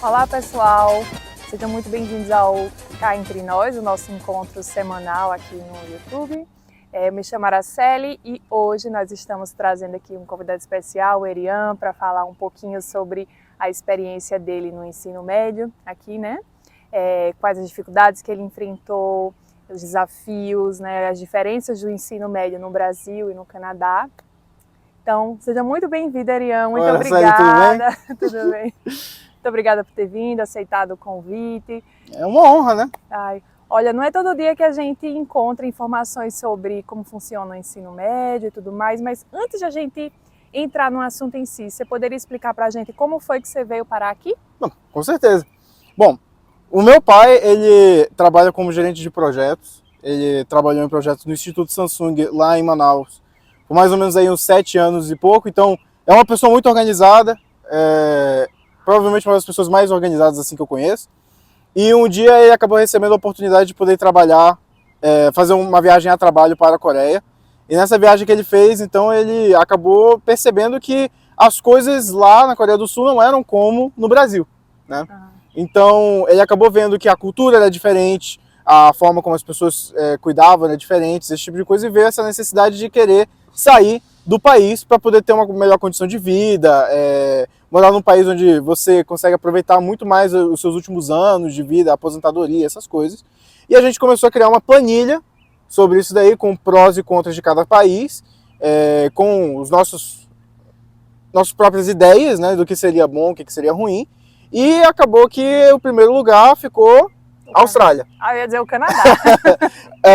Olá pessoal, sejam muito bem-vindos ao Cá Entre Nós, o nosso encontro semanal aqui no YouTube. Me chamo Araceli e hoje nós estamos trazendo aqui um convidado especial, o Erian, para falar um pouquinho sobre a experiência dele no ensino médio aqui, né? Quais as dificuldades que ele enfrentou, os desafios, né? As diferenças do ensino médio no Brasil e no Canadá. Então, seja muito bem-vindo, Erian, muito obrigada. Tudo bem? Muito obrigada por ter vindo, aceitado o convite. É uma honra, né? Olha, não é todo dia que a gente encontra informações sobre como funciona o ensino médio e tudo mais, mas antes de a gente entrar no assunto em si, você poderia explicar para a gente como foi que você veio parar aqui? Não, com certeza. Bom, o meu pai, ele trabalha como gerente de projetos. Ele trabalhou em projetos no Instituto Samsung, lá em Manaus, por mais ou menos aí uns 7 anos e pouco. Então, é uma pessoa muito organizada, provavelmente uma das pessoas mais organizadas assim que eu conheço. E um dia ele acabou recebendo a oportunidade de poder trabalhar, fazer uma viagem a trabalho para a Coreia. E nessa viagem que ele fez, então ele acabou percebendo que as coisas lá na Coreia do Sul não eram como no Brasil, né? Então ele acabou vendo que a cultura era diferente, a forma como as pessoas cuidavam era diferente, esse tipo de coisa, e veio essa necessidade de querer sair do país para poder ter uma melhor condição de vida, morar num país onde você consegue aproveitar muito mais os seus últimos anos de vida, a aposentadoria, essas coisas. E a gente começou a criar uma planilha sobre isso daí, com prós e contras de cada país, com os nossas próprias ideias, né, do que seria bom, o que seria ruim. E acabou que o primeiro lugar ficou a Austrália. Eu ia dizer o Canadá.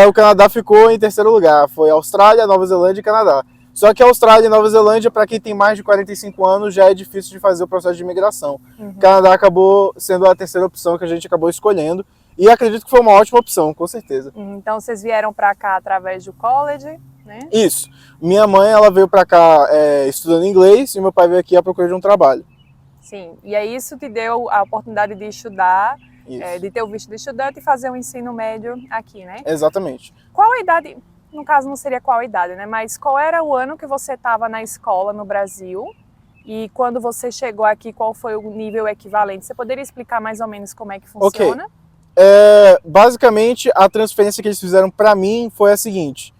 O Canadá ficou em terceiro lugar. Foi Austrália, Nova Zelândia e Canadá. Só que a Austrália e Nova Zelândia, para quem tem mais de 45 anos, já é difícil de fazer o processo de imigração. O Canadá acabou sendo a terceira opção que a gente acabou escolhendo. E acredito que foi uma ótima opção, com certeza. Então vocês vieram para cá através do college, né? Isso. Minha mãe, ela veio para cá estudando inglês e meu pai veio aqui à procura de um trabalho. Sim, e aí isso te deu a oportunidade de estudar, de ter o visto de estudante e fazer um ensino médio aqui, né? Exatamente. Qual a idade, no caso não seria qual a idade, né? Mas qual era o ano que você estava na escola no Brasil e quando você chegou aqui, qual foi o nível equivalente? Você poderia explicar mais ou menos como é que funciona? Basicamente, a transferência que eles fizeram para mim foi a seguinte.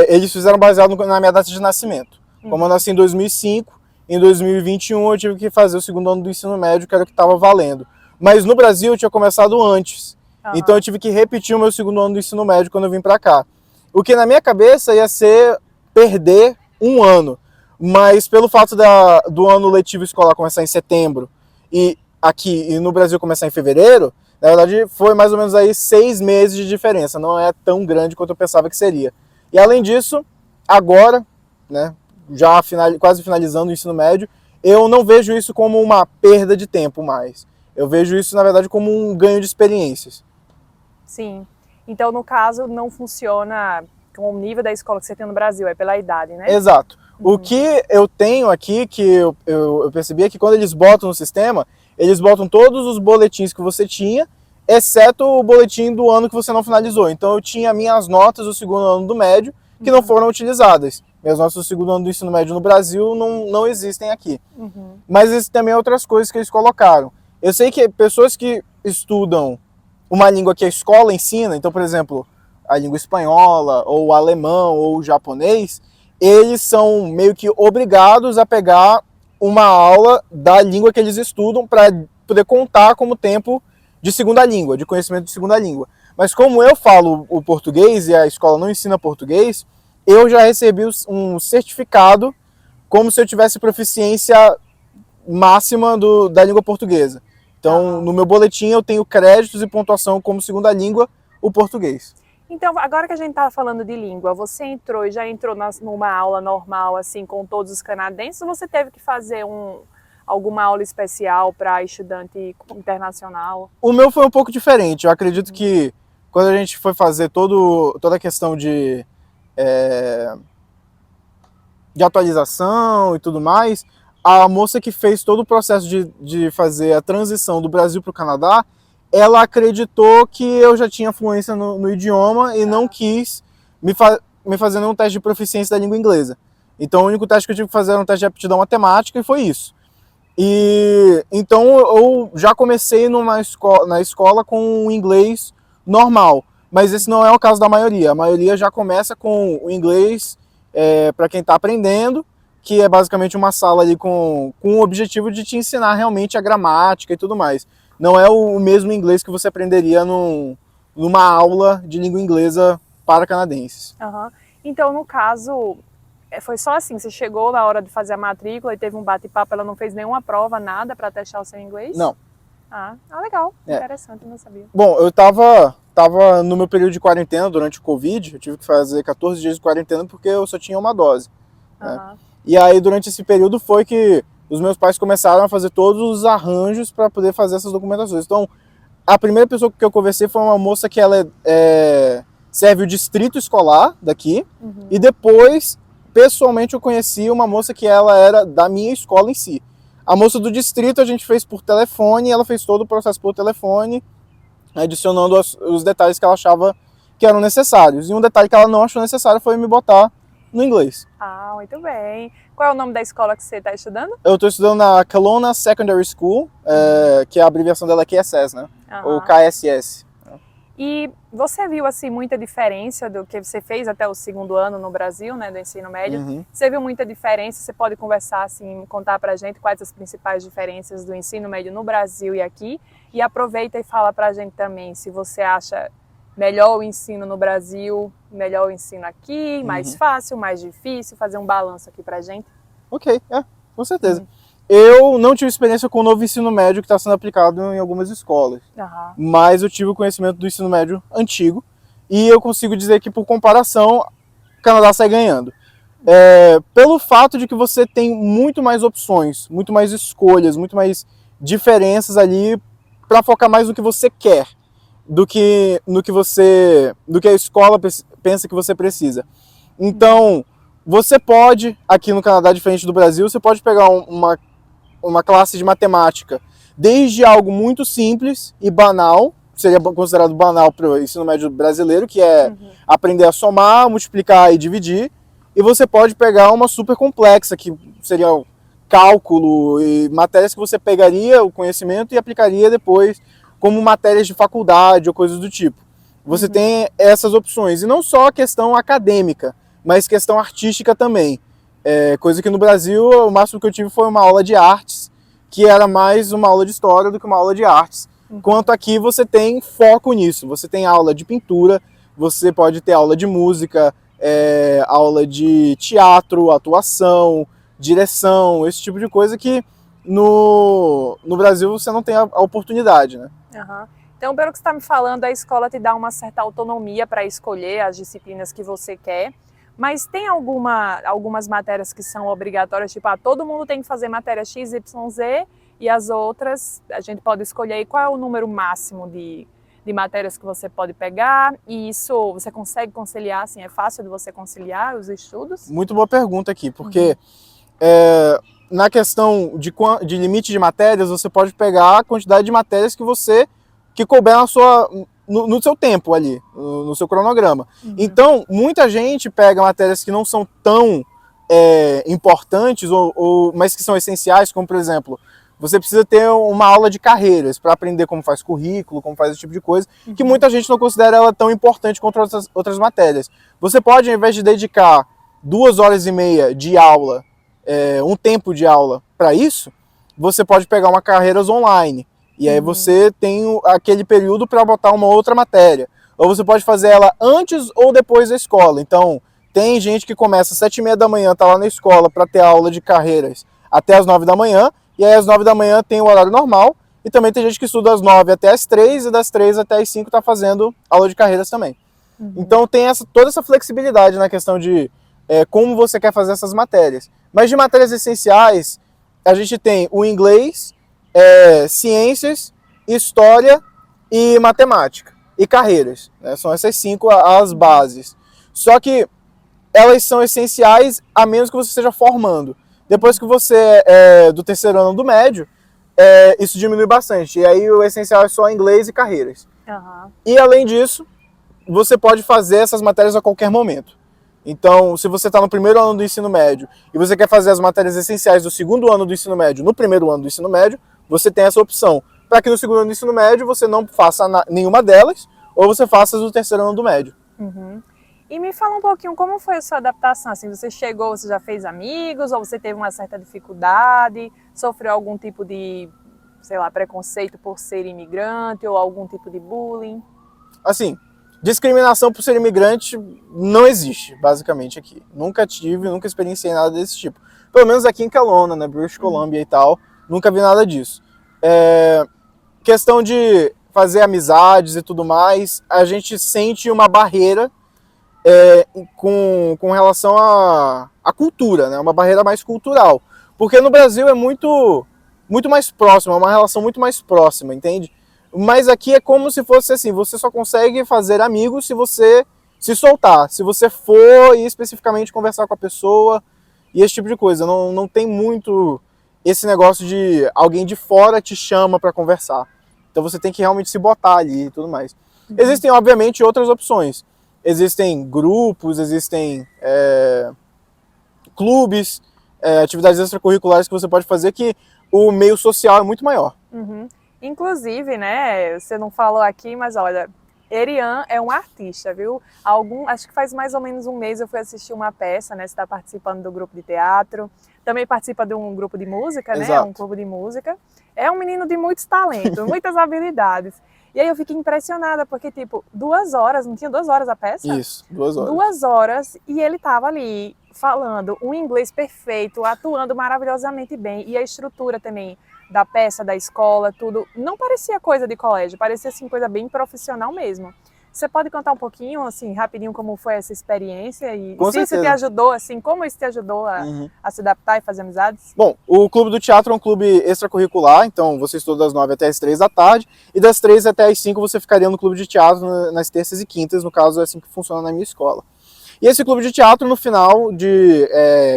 Eles fizeram baseado na minha data de nascimento. Como eu nasci em 2005, em 2021 eu tive que fazer o segundo ano do ensino médio, que era o que estava valendo. Mas no Brasil eu tinha começado antes. Então eu tive que repetir o meu segundo ano do ensino médio quando eu vim para cá. O que na minha cabeça ia ser perder um ano. Mas pelo fato do ano letivo escolar começar em setembro e no Brasil começar em fevereiro, na verdade foi mais ou menos aí 6 meses de diferença. Não é tão grande quanto eu pensava que seria. E além disso, agora, né, já quase finalizando o ensino médio, eu não vejo isso como uma perda de tempo mais. Eu vejo isso, na verdade, como um ganho de experiências. Sim. Então, no caso, não funciona com o nível da escola que você tem no Brasil, é pela idade, né? Exato. O que eu tenho aqui, que eu percebi, é que quando eles botam no sistema, eles botam todos os boletins que você tinha, exceto o boletim do ano que você não finalizou. Então, eu tinha minhas notas do segundo ano do médio, que não foram utilizadas. Minhas notas do segundo ano do ensino médio no Brasil não existem aqui. Mas existem também outras coisas que eles colocaram. Eu sei que pessoas que estudam uma língua que a escola ensina, então, por exemplo, a língua espanhola, ou o alemão, ou o japonês, eles são meio que obrigados a pegar uma aula da língua que eles estudam para poder contar como tempo de segunda língua, de conhecimento de segunda língua. Mas como eu falo o português e a escola não ensina português, eu já recebi um certificado como se eu tivesse proficiência máxima da língua portuguesa. Então, no meu boletim eu tenho créditos e pontuação como segunda língua, o português. Então, agora que a gente está falando de língua, você entrou e já entrou numa aula normal, assim, com todos os canadenses, ou você teve que fazer alguma aula especial para estudante internacional? O meu foi um pouco diferente. Eu acredito que quando a gente foi fazer toda a questão de atualização e tudo mais, a moça que fez todo o processo de fazer a transição do Brasil para o Canadá, ela acreditou que eu já tinha fluência no idioma e não quis me fazer nenhum teste de proficiência da língua inglesa. Então o único teste que eu tive que fazer era um teste de aptidão matemática e foi isso. E então eu já comecei na escola com o inglês normal, mas esse não é o caso da maioria. A maioria já começa com o inglês para quem está aprendendo, que é basicamente uma sala ali com o objetivo de te ensinar realmente a gramática e tudo mais. Não é o mesmo inglês que você aprenderia numa aula de língua inglesa para canadenses. Uhum. Então, no caso, foi só assim, você chegou na hora de fazer a matrícula e teve um bate-papo, ela não fez nenhuma prova, nada para testar o seu inglês? Não. Ah, legal, interessante, não sabia. Bom, eu tava no meu período de quarentena durante o Covid, eu tive que fazer 14 dias de quarentena porque eu só tinha uma dose. Né? E aí, durante esse período, foi que os meus pais começaram a fazer todos os arranjos para poder fazer essas documentações. Então, a primeira pessoa que eu conversei foi uma moça que ela serve o distrito escolar daqui, e depois, pessoalmente, eu conheci uma moça que ela era da minha escola em si. A moça do distrito a gente fez por telefone, ela fez todo o processo por telefone, adicionando os detalhes que ela achava que eram necessários. E um detalhe que ela não achou necessário foi me botar no inglês. Ah, muito bem. Qual é o nome da escola que você está estudando? Eu estou estudando na Kelowna Secondary School, que a abreviação dela é QSS, né? Ou KSS. E você viu assim muita diferença do que você fez até o segundo ano no Brasil, né, do ensino médio? Você viu muita diferença? Você pode conversar assim, contar pra gente quais as principais diferenças do ensino médio no Brasil e aqui? E aproveita e fala pra gente também se você acha melhor o ensino no Brasil, melhor o ensino aqui, mais fácil, mais difícil, fazer um balanço aqui pra gente. Ok, com certeza. Eu não tive experiência com o novo ensino médio que está sendo aplicado em algumas escolas, mas eu tive o conhecimento do ensino médio antigo e eu consigo dizer que, por comparação, o Canadá sai ganhando. Pelo fato de que você tem muito mais opções, muito mais escolhas, muito mais diferenças ali para focar mais no que você quer do que a escola pensa que você precisa. Então, você pode, aqui no Canadá, diferente do Brasil, você pode pegar uma classe de matemática, desde algo muito simples e banal, seria considerado banal para o ensino médio brasileiro, que é aprender a somar, multiplicar e dividir, e você pode pegar uma super complexa, que seria o cálculo e matérias que você pegaria o conhecimento e aplicaria depois como matérias de faculdade ou coisas do tipo. Você tem essas opções, e não só a questão acadêmica, mas questão artística também. Coisa que no Brasil, o máximo que eu tive foi uma aula de artes, que era mais uma aula de história do que uma aula de artes. Enquanto aqui você tem foco nisso. Você tem aula de pintura, você pode ter aula de música, aula de teatro, atuação, direção, esse tipo de coisa que no Brasil você não tem a oportunidade, né? Então, pelo que você está me falando, a escola te dá uma certa autonomia para escolher as disciplinas que você quer. Mas tem algumas matérias que são obrigatórias, tipo, todo mundo tem que fazer matéria X, Y, Z, e as outras a gente pode escolher qual é o número máximo de matérias que você pode pegar, e isso você consegue conciliar, assim, é fácil de você conciliar os estudos? Muito boa pergunta aqui, porque na questão de limite de matérias, você pode pegar a quantidade de matérias que couber no seu tempo ali, no seu cronograma. Então, muita gente pega matérias que não são tão importantes, mas que são essenciais, como, por exemplo, você precisa ter uma aula de carreiras para aprender como faz currículo, como faz esse tipo de coisa, que muita gente não considera ela tão importante quanto outras matérias. Você pode, ao invés de dedicar 2 horas e meia de aula, um tempo de aula para isso, você pode pegar uma carreiras online. E aí você tem aquele período para botar uma outra matéria. Ou você pode fazer ela antes ou depois da escola. Então, tem gente que começa às 7h30 da manhã, tá lá na escola para ter aula de carreiras até às 9 da manhã. E aí às 9 da manhã tem o horário normal. E também tem gente que estuda às 9 até às 3 e das 3 até às 5 tá fazendo aula de carreiras também. Então tem toda essa flexibilidade na questão de como você quer fazer essas matérias. Mas de matérias essenciais, a gente tem o inglês, ciências, história e matemática. E carreiras. Né? São essas 5 as bases. Só que elas são essenciais a menos que você esteja formando. Depois que você é do terceiro ano do médio, isso diminui bastante. E aí o essencial é só inglês e carreiras. E além disso, você pode fazer essas matérias a qualquer momento. Então, se você está no primeiro ano do ensino médio e você quer fazer as matérias essenciais do segundo ano do ensino médio no primeiro ano do ensino médio, você tem essa opção. Para que no segundo ano do ensino médio você não faça nenhuma delas, ou você faça as do terceiro ano do médio. Uhum. E me fala um pouquinho como foi a sua adaptação, assim, você chegou, você já fez amigos, ou você teve uma certa dificuldade, sofreu algum tipo de, sei lá, preconceito por ser imigrante, ou algum tipo de bullying? Assim, discriminação por ser imigrante não existe, basicamente, aqui. Nunca experienciei nada desse tipo. Pelo menos aqui em Kelowna, né, British Columbia e tal, nunca vi nada disso. Questão de fazer amizades e tudo mais, a gente sente uma barreira com relação à cultura, né, uma barreira mais cultural. Porque no Brasil é muito mais próximo, é uma relação muito mais próxima, entende? Mas aqui é como se fosse assim, você só consegue fazer amigos se você se soltar, se você for e especificamente conversar com a pessoa e esse tipo de coisa. Não tem muito esse negócio de alguém de fora te chama para conversar. Então você tem que realmente se botar ali e tudo mais. Existem, obviamente, outras opções. Existem grupos, existem clubes, atividades extracurriculares que você pode fazer que o meio social é muito maior. Uhum. Inclusive, né, você não falou aqui, mas olha, Erian é um artista, viu? Acho que faz mais ou menos um mês eu fui assistir uma peça, né? Você está participando do grupo de teatro, também participa de um grupo de música, né? Exato. Um clube de música. É um menino de muitos talentos, muitas habilidades. E aí eu fiquei impressionada, porque tipo, 2 horas, não tinha 2 horas a peça? Isso, 2 horas. 2 horas e ele tava ali falando um inglês perfeito, atuando maravilhosamente bem. E a estrutura também da peça, da escola, tudo, não parecia coisa de colégio, parecia assim coisa bem profissional mesmo. Você pode contar um pouquinho, assim, rapidinho, como foi essa experiência e Com se isso certeza. te ajudou, assim, como isso te ajudou a se adaptar e fazer amizades? Bom, o Clube do Teatro é um clube extracurricular, então você estuda das 9 até as 3 da tarde, e das 3 até as 5 você ficaria no Clube de Teatro nas terças e quintas, no caso é assim que funciona na minha escola. E esse Clube de Teatro, no final de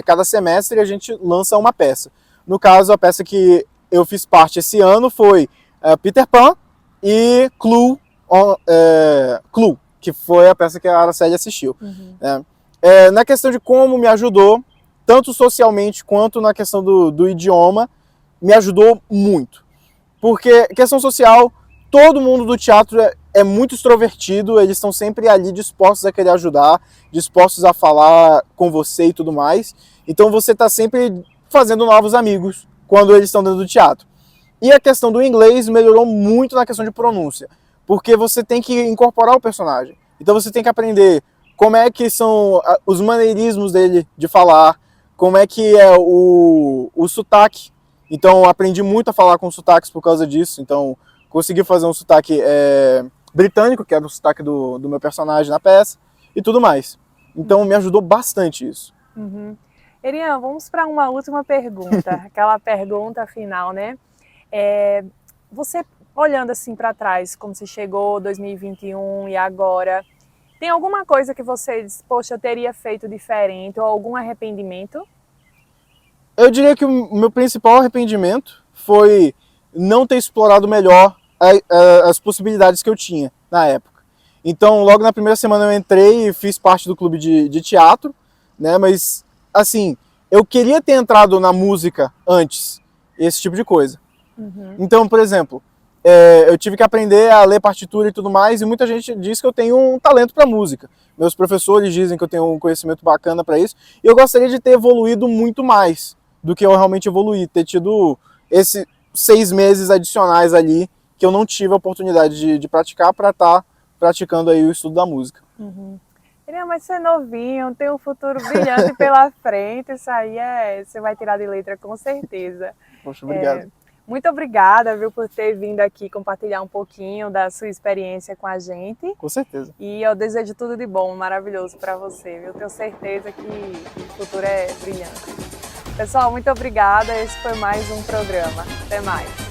cada semestre, a gente lança uma peça. No caso, a peça que eu fiz parte esse ano foi Peter Pan e Clue, que foi a peça que a Araceli assistiu. Na questão de como me ajudou, tanto socialmente quanto na questão do idioma, me ajudou muito. Porque questão social, todo mundo do teatro é muito extrovertido, eles estão sempre ali dispostos a querer ajudar, dispostos a falar com você e tudo mais. Então você está sempre fazendo novos amigos quando eles estão dentro do teatro. E a questão do inglês melhorou muito na questão de pronúncia, porque você tem que incorporar o personagem. Então você tem que aprender como é que são os maneirismos dele de falar, como é que é o sotaque. Então eu aprendi muito a falar com sotaques por causa disso. Então consegui fazer um sotaque britânico, que era o sotaque do meu personagem na peça, e tudo mais. Então me ajudou bastante isso. Erian, vamos para uma última pergunta, aquela pergunta final, né? Você, olhando assim para trás, como você chegou 2021 e agora, tem alguma coisa que você diz, poxa, eu teria feito diferente, ou algum arrependimento? Eu diria que o meu principal arrependimento foi não ter explorado melhor as possibilidades que eu tinha na época. Então, logo na primeira semana eu entrei e fiz parte do clube de teatro, né? Mas, assim, eu queria ter entrado na música antes, esse tipo de coisa. Então, por exemplo, eu tive que aprender a ler partitura e tudo mais, e muita gente diz que eu tenho um talento para música. Meus professores dizem que eu tenho um conhecimento bacana para isso, e eu gostaria de ter evoluído muito mais do que eu realmente evoluí, ter tido esses 6 meses adicionais ali que eu não tive a oportunidade de praticar para estar praticando aí o estudo da música. Erian, mas você é novinho, tem um futuro brilhante pela frente, isso aí você vai tirar de letra com certeza. Poxa, obrigado. Muito obrigada, viu, por ter vindo aqui compartilhar um pouquinho da sua experiência com a gente. Com certeza. E eu desejo tudo de bom, maravilhoso para você, viu? Tenho certeza que o futuro é brilhante. Pessoal, muito obrigada. Esse foi mais um programa. Até mais.